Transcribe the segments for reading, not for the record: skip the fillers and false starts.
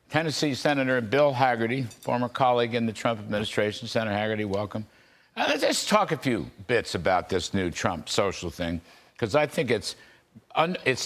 Tennessee Senator Bill Hagerty, former colleague in the Trump administration. Senator Hagerty, welcome. Let's talk a few bits about this new Trump social thing, because I think its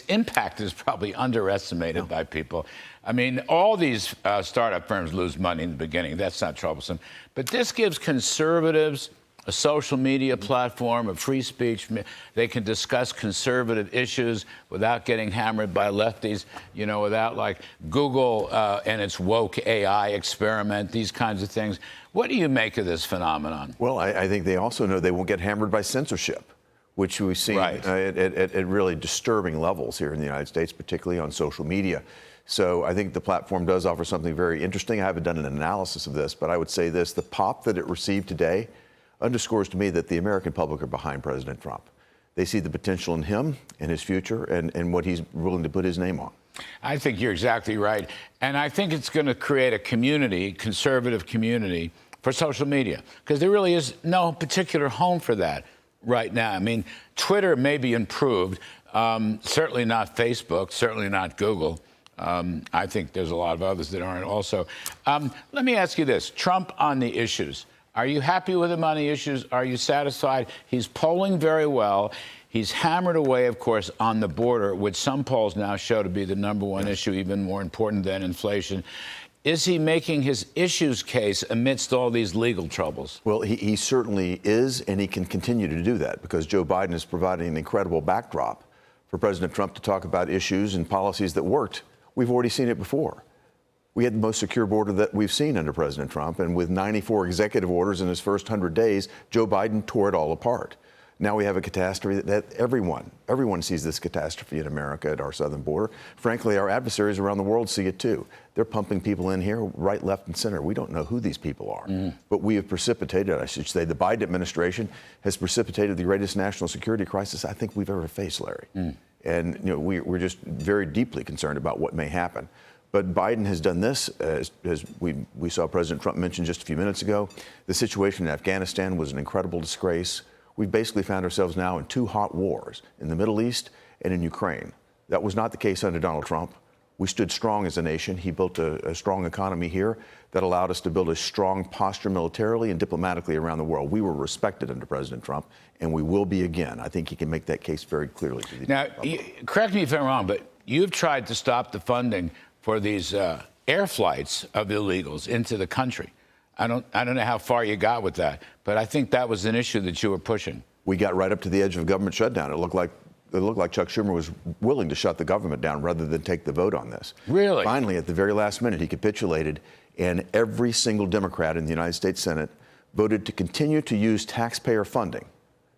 impact is probably underestimated by people. I mean, all these startup firms lose money in the beginning. That's not troublesome. But this gives conservatives a social media platform, a free speech. They can discuss conservative issues without getting hammered by lefties, you know, without like Google and its woke AI experiment, these kinds of things. What do you make of this phenomenon? Well, I think they also know they won't get hammered by censorship, which we've seen at really disturbing levels here in the United States, particularly on social media. So I think the platform does offer something very interesting. I haven't done an analysis of this, but I would say this: the pop that it received today underscores to me that the American public are behind President Trump. They see the potential in him and his future and what he's willing to put his name on. I think you're exactly right. And I think it's going to create a community, conservative community, for social media, because there really is no particular home for that right now. I mean, Twitter may be improved, certainly not Facebook, certainly not Google. I think there's a lot of others that aren't also. Let me ask you this. Trump on the issues. Are you happy with him on the issues? Are you satisfied? He's polling very well. He's hammered away, of course, on the border, which some polls now show to be the #1 issue, even more important than inflation. Is he making his issues case amidst all these legal troubles? Well, he certainly is, and he can continue to do that because Joe Biden is providing an incredible backdrop for President Trump to talk about issues and policies that worked. We've already seen it before. We had the most secure border that we've seen under President Trump, and with 94 executive orders in his first 100 days, Joe Biden tore it all apart. Now we have a catastrophe that everyone sees this catastrophe in America at our southern border. Frankly, our adversaries around the world see it too. They're pumping people in here right, left, and center. We don't know who these people are, but we have precipitated, I should say, the Biden administration has precipitated the greatest national security crisis I think we've ever faced, Larry. And you know, we're just very deeply concerned about what may happen. But Biden has done this, as we saw President Trump mention just a few minutes ago. The situation in Afghanistan was an incredible disgrace. We've basically found ourselves now in two hot wars, in the Middle East and in Ukraine. That was not the case under Donald Trump. We stood strong as a nation. He built a strong economy here that allowed us to build a strong posture militarily and diplomatically around the world. We were respected under President Trump, and we will be again. I think he can make that case very clearly to the Now, correct me if I'm wrong, but you've tried to stop the funding for these air flights of illegals into the country. I don't know how far you got with that, but I think that was an issue that you were pushing. We got right up to the edge of government shutdown. It looked like Chuck Schumer was willing to shut the government down rather than take the vote on this. Really? Finally, at the very last minute, he capitulated, and every single Democrat in the United States Senate voted to continue to use taxpayer funding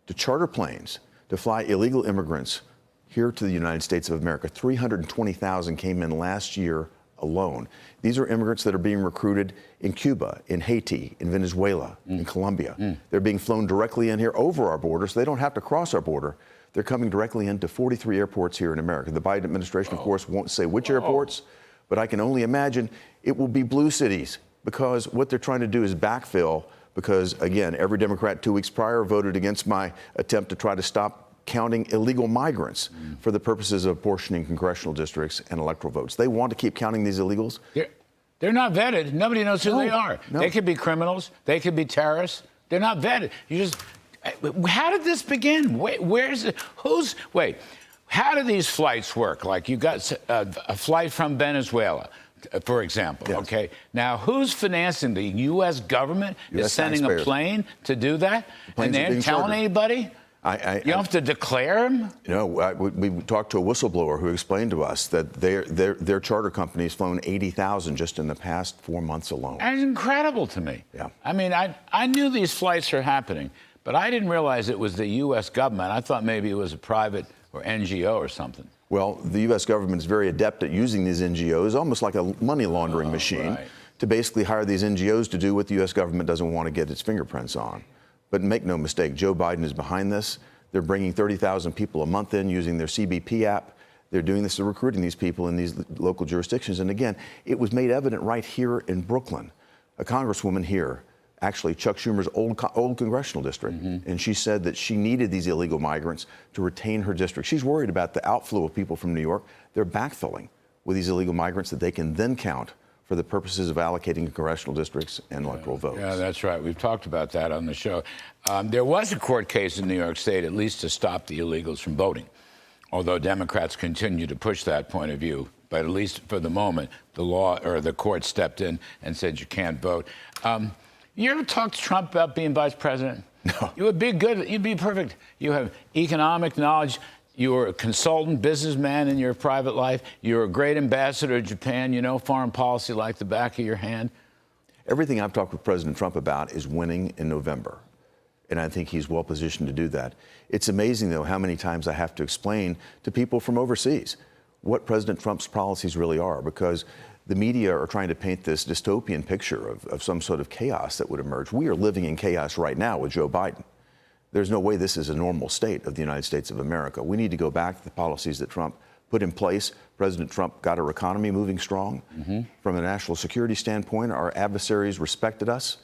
to charter planes to fly illegal immigrants here to the United States of America. 320,000 came in last year alone. These are immigrants that are being recruited in Cuba, in Haiti, in Venezuela, in Colombia. They're being flown directly in here over our border, so they don't have to cross our border. They're coming directly into 43 airports here in America. The Biden administration, of course, won't say which airports, but I can only imagine it will be blue cities, because what they're trying to do is backfill, because, again, every Democrat 2 weeks prior voted against my attempt to try to stop counting illegal migrants for the purposes of apportioning congressional districts and electoral votes. They want to keep counting these illegals. They're not vetted. Nobody knows who they are. No. They could be criminals. They could be terrorists. They're not vetted. How did this begin? Where's it? Wait, how do these flights work? Like, you got a flight from Venezuela, for example, yes. Okay? Now, who's financing? The U.S. government is sending taxpayers. a plane to do that? And they're telling anybody? You don't have to declare them? No, we talked to a whistleblower who explained to us that their charter company's flown 80,000 just in the past 4 months alone. That's incredible to me. Yeah. I mean, I knew these flights are happening, but I didn't realize it was the U.S. government. I thought maybe it was a private or NGO or something. Well, the U.S. government is very adept at using these NGOs, almost like a money laundering machine, to basically hire these NGOs to do what the U.S. government doesn't want to get its fingerprints on. But make no mistake, Joe Biden is behind this. They're bringing 30,000 people a month in using their CBP app. They're doing this, they're recruiting these people in these local jurisdictions. And again, it was made evident right here in Brooklyn. A congresswoman here, actually Chuck Schumer's old congressional district, and she said that she needed these illegal migrants to retain her district. She's worried about the outflow of people from New York. They're backfilling with these illegal migrants that they can then count for the purposes of allocating congressional districts and electoral votes. Yeah, that's right. We've talked about that on the show. There was a court case in New York State, at least to stop the illegals from voting, although Democrats continue to push that point of view. But at least for the moment, the law or the court stepped in and said you can't vote. You ever talk to Trump about being vice president? No. You would be good. You'd be perfect. You have economic knowledge. You're a consultant, businessman in your private life. You're a great ambassador to Japan. You know foreign policy like the back of your hand. Everything I've talked with President Trump about is winning in November. And I think he's well positioned to do that. It's amazing, though, how many times I have to explain to people from overseas what President Trump's policies really are, because the media are trying to paint this dystopian picture of some sort of chaos that would emerge. We are living in chaos right now with Joe Biden. There's no way this is a normal state of the United States of America. We need to go back to the policies that Trump put in place. President Trump got our economy moving strong. From a national security standpoint, our adversaries respected us,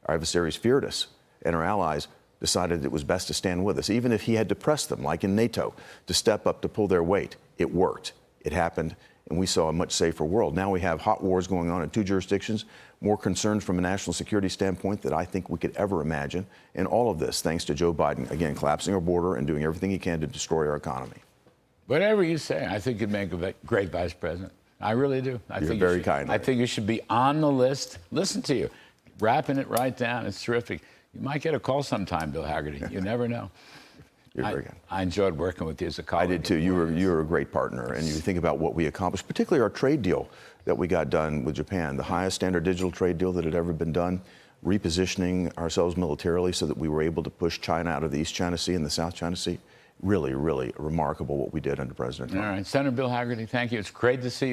our adversaries feared us, and our allies decided it was best to stand with us, even if he had to press them, like in NATO, to step up to pull their weight. It worked. It happened, and we saw a much safer world. Now we have hot wars going on in 2 jurisdictions, more concerns from a national security standpoint than I think we could ever imagine. And all of this, thanks to Joe Biden, again, collapsing our border and doing everything he can to destroy our economy. Whatever you say, I think you'd make a great vice president. I really do. You're very kind. I think you should be on the list. Listen to you, wrapping it right down. It's terrific. You might get a call sometime, Bill Hagerty. You never know. You're very good. I enjoyed working with you as a colleague. I did too. You were a great partner, and you think about what we accomplished, particularly our trade deal that we got done with Japan, the highest standard digital trade deal that had ever been done, repositioning ourselves militarily so that we were able to push China out of the East China Sea and the South China Sea. Really, really remarkable what we did under President Trump. All right, Senator Bill Hagerty, thank you. It's great to see you.